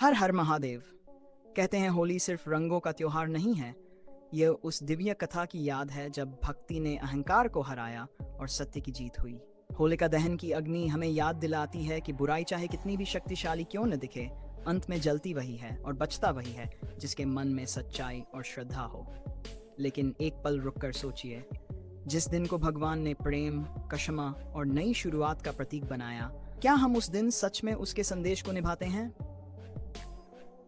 हर हर महादेव। कहते हैं होली सिर्फ रंगों का त्योहार नहीं है, यह उस दिव्य कथा की याद है जब भक्ति ने अहंकार को हराया और सत्य की जीत हुई। होलिका दहन की अग्नि हमें याद दिलाती है कि बुराई चाहे कितनी भी शक्तिशाली क्यों न दिखे, अंत में जलती वही है और बचता वही है जिसके मन में सच्चाई और श्रद्धा हो। लेकिन एक पल रुककर सोचिए, जिस दिन को भगवान ने प्रेम, क्षमा और नई शुरुआत का प्रतीक बनाया, क्या हम उस दिन सच में उसके संदेश को निभाते हैं,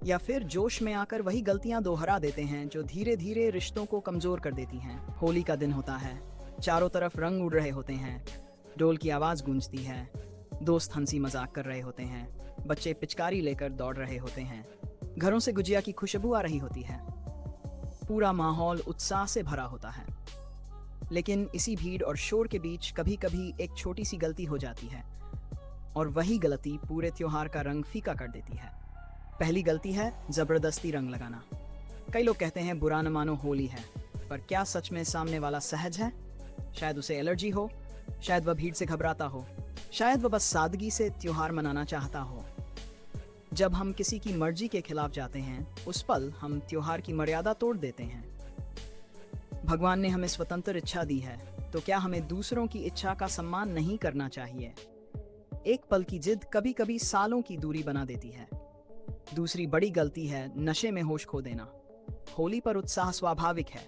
या फिर जोश में आकर वही गलतियां दोहरा देते हैं जो धीरे धीरे रिश्तों को कमजोर कर देती हैं। होली का दिन होता है, चारों तरफ रंग उड़ रहे होते हैं, ढोल की आवाज गूंजती है, दोस्त हंसी मजाक कर रहे होते हैं, बच्चे पिचकारी लेकर दौड़ रहे होते हैं, घरों से गुजिया की खुशबू आ रही होती है, पूरा माहौल उत्साह से भरा होता है। लेकिन इसी भीड़ और शोर के बीच कभी कभी एक छोटी सी गलती हो जाती है और वही गलती पूरे त्योहार का रंग फीका कर देती है। पहली गलती है जबरदस्ती रंग लगाना। कई लोग कहते हैं बुरा न मानो होली है, पर क्या सच में सामने वाला सहज है? शायद उसे एलर्जी हो, शायद वह भीड़ से घबराता हो, शायद वह बस सादगी से त्योहार मनाना चाहता हो। जब हम किसी की मर्जी के खिलाफ जाते हैं, उस पल हम त्योहार की मर्यादा तोड़ देते हैं। भगवान ने हमें स्वतंत्र इच्छा दी है, तो क्या हमें दूसरों की इच्छा का सम्मान नहीं करना चाहिए? एक पल की जिद कभी कभी सालों की दूरी बना देती है। दूसरी बड़ी गलती है नशे में होश खो देना। होली पर उत्साह स्वाभाविक है,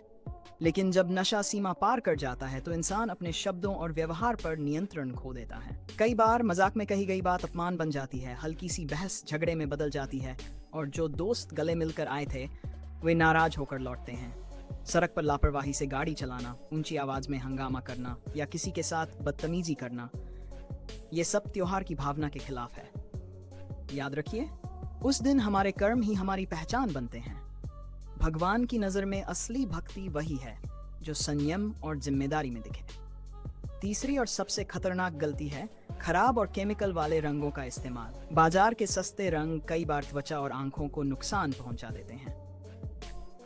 लेकिन जब नशा सीमा पार कर जाता है तो इंसान अपने शब्दों और व्यवहार पर नियंत्रण खो देता है। कई बार मजाक में कही गई बात अपमान बन जाती है, हल्की सी बहस झगड़े में बदल जाती है और जो दोस्त गले मिलकर आए थे वे नाराज होकर लौटते हैं। सड़क पर लापरवाही से गाड़ी चलाना, ऊंची आवाज में हंगामा करना या किसी के साथ बदतमीजी करना, ये सब त्योहार की भावना के खिलाफ है। याद रखिए, उस दिन हमारे कर्म ही हमारी पहचान बनते हैं। भगवान की नजर में असली भक्ति वही है जो संयम और जिम्मेदारी में दिखे। तीसरी और सबसे खतरनाक गलती है खराब और केमिकल वाले रंगों का इस्तेमाल। बाजार के सस्ते रंग कई बार त्वचा और आंखों को नुकसान पहुंचा देते हैं।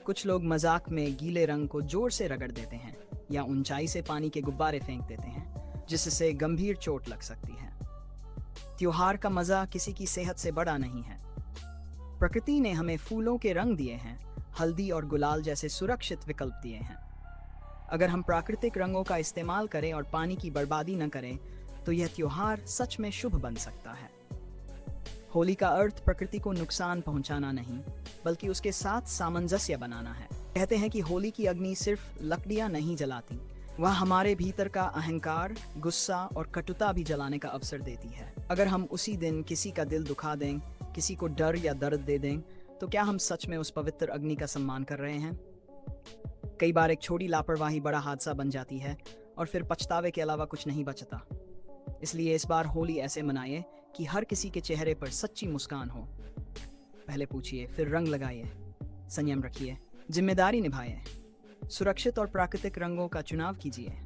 कुछ लोग मजाक में गीले रंग को जोर से रगड़ देते हैं या ऊंचाई से पानी के गुब्बारे फेंक देते हैं, जिससे गंभीर चोट लग सकती है। त्योहार का मजा किसी की सेहत से बड़ा नहीं है। प्रकृति ने हमें फूलों के रंग दिए हैं, हल्दी और गुलाल जैसे सुरक्षित विकल्प दिए हैं। अगर हम प्राकृतिक रंगों का इस्तेमाल करें और पानी की बर्बादी न करें, तो यह त्योहार सच में शुभ बन सकता है। होली का अर्थ प्रकृति को नुकसान पहुंचाना नहीं, बल्कि उसके साथ सामंजस्य बनाना है। कहते हैं कि होली की अग्नि सिर्फ लकड़ियां नहीं जलाती, वह हमारे भीतर का अहंकार, गुस्सा और कटुता भी जलाने का अवसर देती है। अगर हम उसी दिन किसी का दिल दुखा दें, किसी को डर या दर्द दे दें, तो क्या हम सच में उस पवित्र अग्नि का सम्मान कर रहे हैं? कई बार एक छोटी लापरवाही बड़ा हादसा बन जाती है और फिर पछतावे के अलावा कुछ नहीं बचता। इसलिए इस बार होली ऐसे मनाइए कि हर किसी के चेहरे पर सच्ची मुस्कान हो। पहले पूछिए, फिर रंग लगाइए, संयम रखिए, जिम्मेदारी निभाइए, सुरक्षित और प्राकृतिक रंगों का चुनाव कीजिए।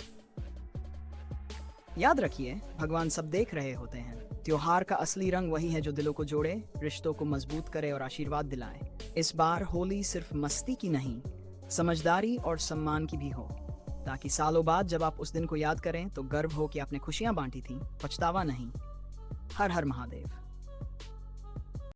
याद रखिए, भगवान सब देख रहे होते हैं। त्योहार का असली रंग वही है जो दिलों को जोड़े, रिश्तों को मजबूत करे और आशीर्वाद दिलाए। इस बार होली सिर्फ मस्ती की नहीं, समझदारी और सम्मान की भी हो, ताकि सालों बाद जब आप उस दिन को याद करें तो गर्व हो कि आपने खुशियां बांटी थी, पछतावा नहीं। हर हर महादेव।